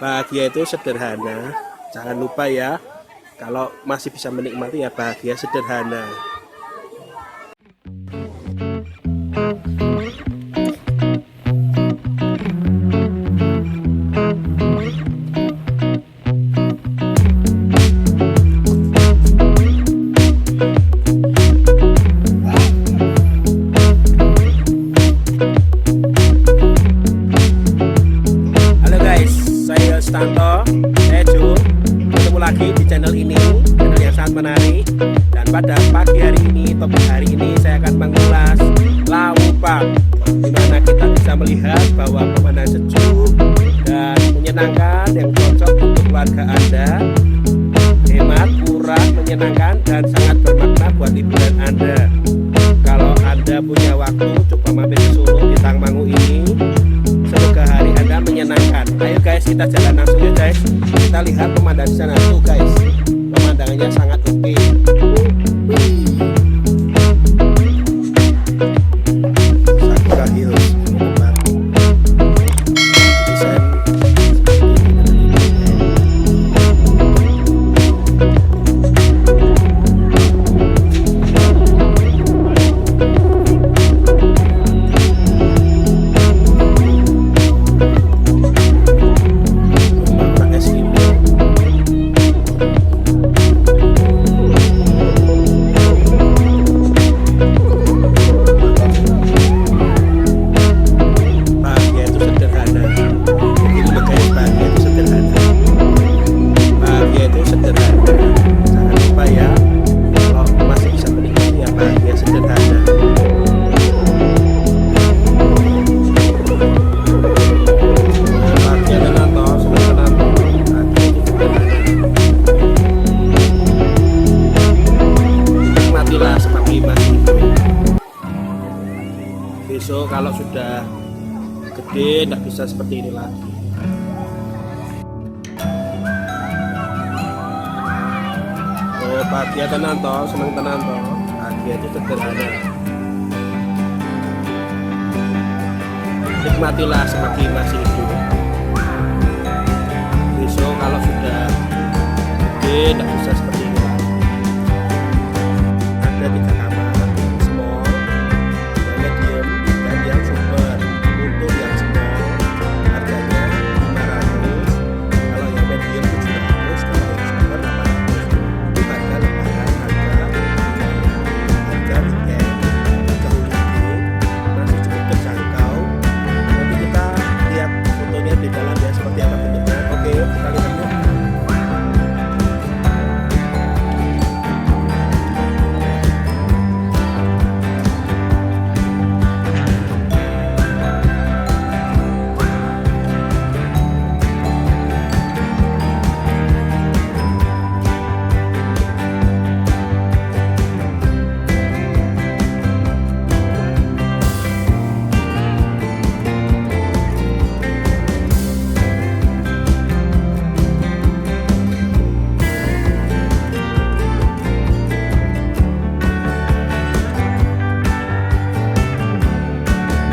Bahagia itu sederhana. Jangan lupa ya, kalau masih bisa menikmati ya bahagia sederhana. Ketemu lagi di channel ini, channel yang sangat menarik. Dan pada pagi hari ini, topik hari ini saya akan mengulas Lawu Park, dimana kita bisa melihat bahwa pemandangan sejuk dan menyenangkan yang cocok untuk keluarga Anda, hemat, murah, menyenangkan, dan sangat bermakna buat liburan Anda. Kalau Anda punya waktu, coba mampir ke Solo di Tangmangu ini. Semoga hari Anda menyenangkan. Ayo guys, kita jalan langsung ya guys. Kita lihat pemandangan di sana tuh guys. Pemandangannya sangat oke. Sakura Hills. Besok kalau sudah gede tidak bisa seperti ini lagi. Oh, bahagia tenan toh, seneng tenan toh. Bahagia itu sederhana. Nikmatilah seperti masih hidup.